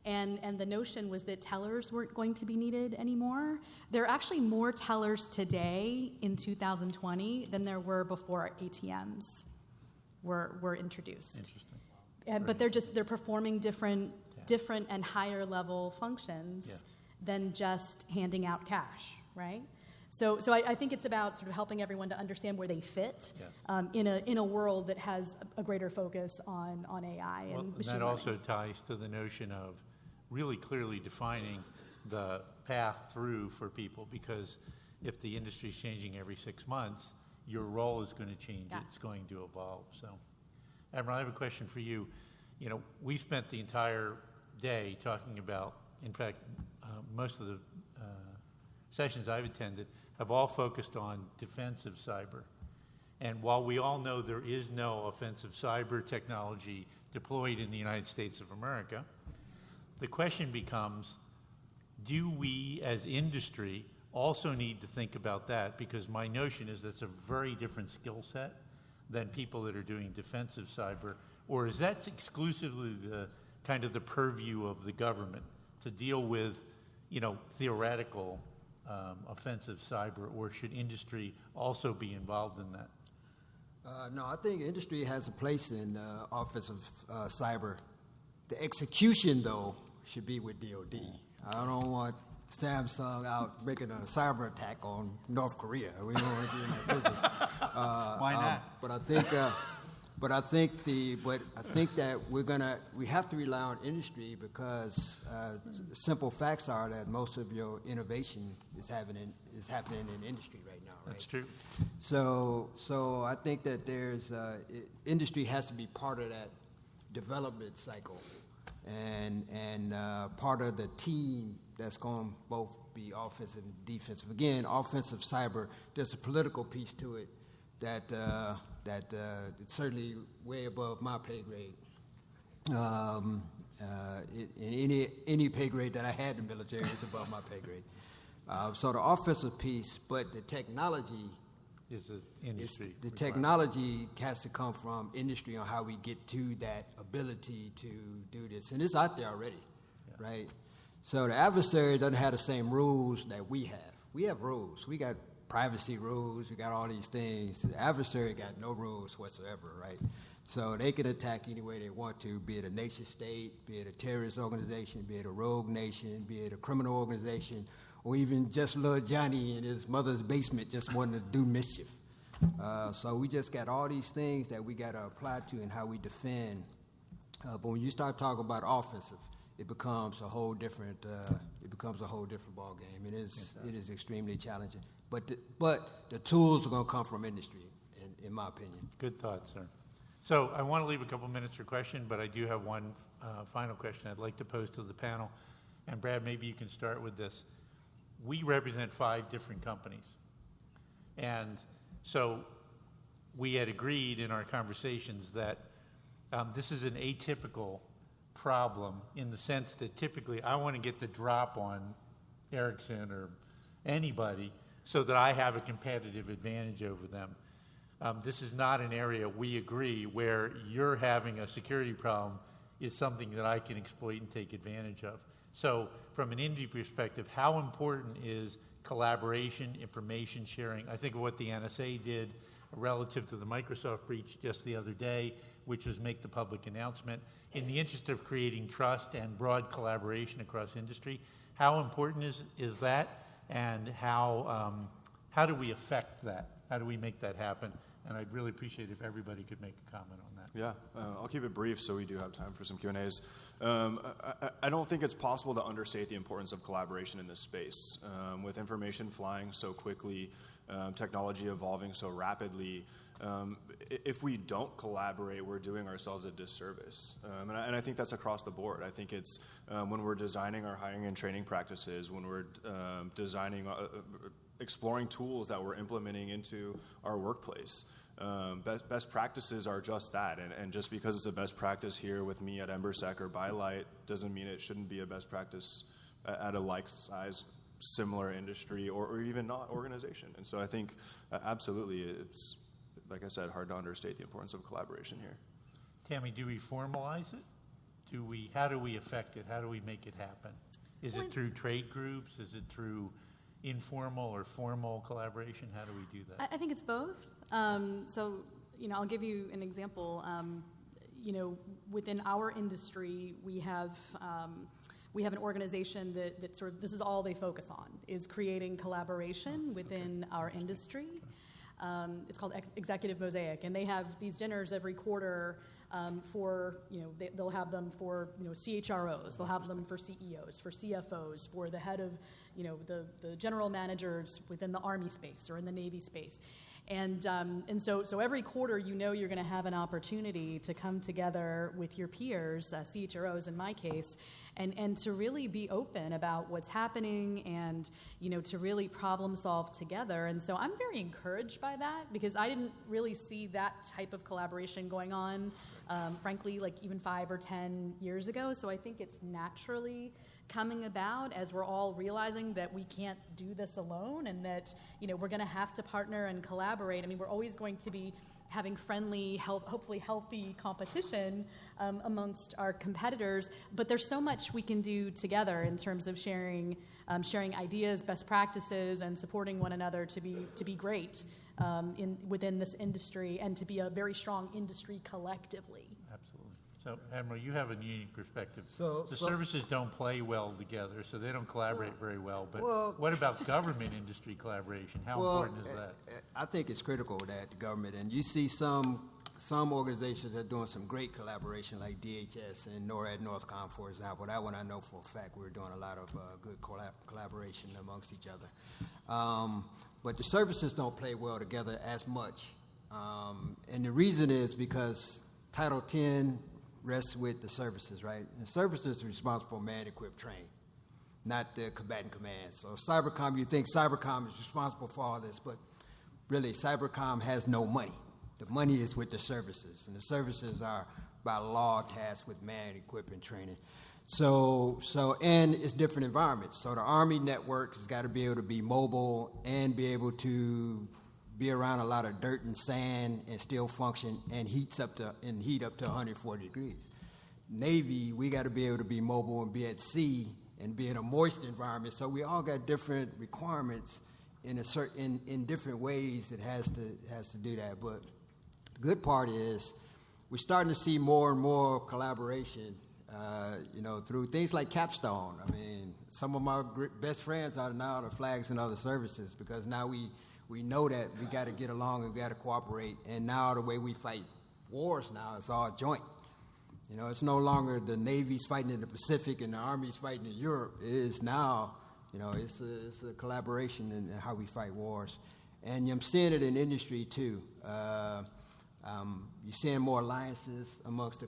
C: And the notion was that tellers weren't going to be needed anymore. There are actually more tellers today in 2020 than there were before ATMs were introduced.
B: Interesting.
C: But they're performing different and higher level functions than just handing out cash, right? So I think it's about sort of helping everyone to understand where they fit in a world that has a greater focus on AI and machine learning.
B: That also ties to the notion of really clearly defining the path through for people, because if the industry is changing every 6 months, your role is going to change.
C: Yes.
B: It's going to evolve. So, Admiral, I have a question for you. We spent the entire day talking about, in fact, most of the sessions I've attended have all focused on defensive cyber. And while we all know there is no offensive cyber technology deployed in the United States of America, the question becomes, do we as industry also need to think about that? Because my notion is that's a very different skill set than people that are doing defensive cyber. Or is that exclusively the purview of the government to deal with, theoretical offensive cyber, or should industry also be involved in that?
D: No, I think industry has a place in offensive cyber. The execution, though, should be with DOD. I don't want Samsung out making a cyber attack on North Korea. We don't want to be in that business.
B: Why not?
D: But I think that we have to rely on industry because simple facts are that most of your innovation is happening in industry right now. Right?
B: That's true.
D: So I think that industry has to be part of that development cycle and part of the team that's going to both be offensive and defensive. Again, offensive cyber, there's a political piece to it that it's certainly way above my pay grade. In any pay grade that I had in the military, it's above my pay grade. So the offensive piece, but the technology,
B: Is the industry
D: the
B: requirement.
D: technology has to come from industry on how we get to that ability to do this. And it's out there already, right? So the adversary doesn't have the same rules that we have. We have rules. We got privacy rules. We got all these things. The adversary got no rules whatsoever, right? So they can attack any way they want to, be it a nation state, be it a terrorist organization, be it a rogue nation, be it a criminal organization, or even just little Johnny in his mother's basement just wanting to do mischief. So we just got all these things that we got to apply to in how we defend. But when you start talking about offensive, it becomes a whole different ball game. It is extremely challenging. But the tools are going to come from industry, in my opinion.
B: Good thought, sir. So I want to leave a couple minutes for question, but I do have one final question I'd like to pose to the panel. And Brad, maybe you can start with this. We represent 5 different companies. And so we had agreed in our conversations that this is an atypical problem in the sense that typically I want to get the drop on Ericsson or anybody so that I have a competitive advantage over them. This is not an area we agree where you're having a security problem is something that I can exploit and take advantage of. So from an industry perspective, how important is collaboration, information sharing? I think of what the NSA did relative to the Microsoft breach just the other day, which was make the public announcement. In the interest of creating trust and broad collaboration across industry, how important is that, and how do we affect that? How do we make that happen? And I'd really appreciate if everybody could make a comment on that.
E: Yeah, I'll keep it brief so we do have time for some Q&As. I don't think it's possible to understate the importance of collaboration in this space. With information flying so quickly, technology evolving so rapidly, if we don't collaborate, we're doing ourselves a disservice. And I think that's across the board. I think it's when we're designing our hiring and training practices, when we're designing, exploring tools that we're implementing into our workplace. Best practices are just that, and just because it's a best practice here with me at Embersec or Bylight doesn't mean it shouldn't be a best practice at a like-size, similar industry or even not organization. And so I think absolutely it's, like I said, hard to understate the importance of collaboration here.
B: Tammy, do we formalize it? How do we affect it? How do we make it happen? Is it through trade groups? Is it through informal or formal collaboration? How do we do that?
C: I think it's both. So, I'll give you an example. Within our industry, we have an organization that sort of, this is all they focus on, is creating collaboration within our industry. It's called Executive Mosaic, and they have these dinners every quarter for, they'll have them for, CHROs, they'll have them for CEOs, for CFOs, for the head of, the general managers within the Army space or in the Navy space. And so every quarter, you're going to have an opportunity to come together with your peers, CHROs in my case, and to really be open about what's happening and, to really problem solve together. And so I'm very encouraged by that because I didn't really see that type of collaboration going on, frankly, like even 5 or 10 years ago. So I think it's naturally coming about as we're all realizing that we can't do this alone and that, we're going to have to partner and collaborate. I mean, we're always going to be having friendly, hopefully healthy competition amongst our competitors, but there's so much we can do together in terms of sharing ideas, best practices, and supporting one another to be great within this industry and to be a very strong industry collectively.
B: Absolutely. So, Admiral, you have a unique perspective.
D: So
B: services don't play well together, so they don't collaborate very well. But what about government industry collaboration? How important is that?
D: I think it's critical that the government, and you see some organizations that are doing some great collaboration, like DHS and NORAD, Northcom, for example. That one I know for a fact we're doing a lot of good collaboration amongst each other. But the services don't play well together as much. And the reason is because Title 10 rests with the services, right? And services are responsible for man, equip, train, not the combatant command. So Cybercom, you think Cybercom is responsible for all this, but really Cybercom has no money. The money is with the services, and the services are by law tasked with man, equip, and training. And it's different environments. So the Army network has got to be able to be mobile and be able to be around a lot of dirt and sand and still function and heat up to 140 degrees. Navy, we got to be able to be mobile and be at sea and be in a moist environment. So we all got different requirements in different ways. It has to do that. But the good part is we're starting to see more and more collaboration. Through things like Capstone. I mean, some of my best friends are now the flags and other services because now we know that we got to get along and we got to cooperate. And now the way we fight wars now is all joint. It's no longer the Navy's fighting in the Pacific and the Army's fighting in Europe. It is now, it's a collaboration in how we fight wars. And I'm seeing it in industry too. You're seeing more alliances amongst the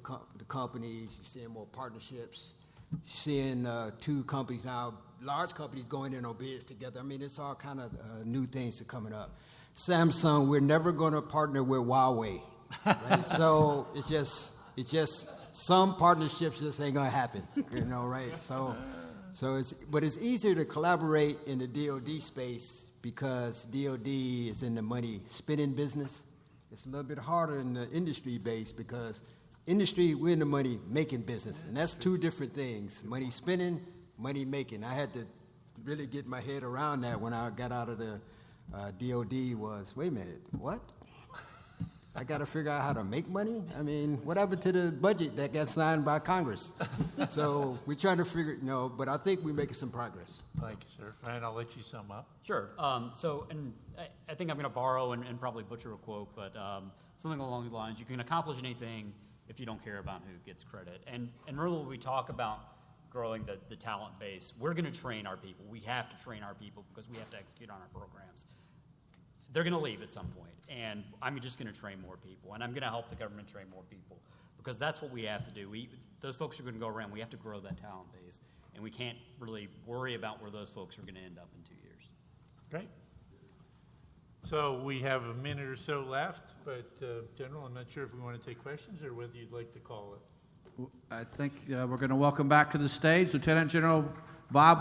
D: companies. You're seeing more partnerships. You're seeing two companies now, large companies going in on bids together. I mean, it's all kind of new things that are coming up. Samsung, we're never going to partner with Huawei. Right? So it's just some partnerships just ain't going to happen, right? But it's easier to collaborate in the DoD space because DoD is in the money spinning business. It's a little bit harder in the industry base because industry, we're in the money making business. And that's two different things. Money spending, money making. I had to really get my head around that when I got out of the DOD was, wait a minute, what? I got to figure out how to make money? I mean, what happened to the budget that got signed by Congress? So we're trying to figure, but I think we're making some progress.
B: Thank you, sir. Ryan, I'll let you sum up.
F: Sure. And I think I'm going to borrow and probably butcher a quote, but something along the lines, you can accomplish anything if you don't care about who gets credit. And really when we talk about growing the talent base, we're going to train our people. We have to train our people because we have to execute on our programs. They're going to leave at some point, and I'm just going to train more people, and I'm going to help the government train more people because that's what we have to do. Those folks are going to go around. We have to grow that talent base, and we can't really worry about where those folks are going to end up in 2 years.
B: Great. So we have a minute or so left, but General, I'm not sure if we want to take questions or whether you'd like to call it.
G: I think we're going to welcome back to the stage Lieutenant General Bob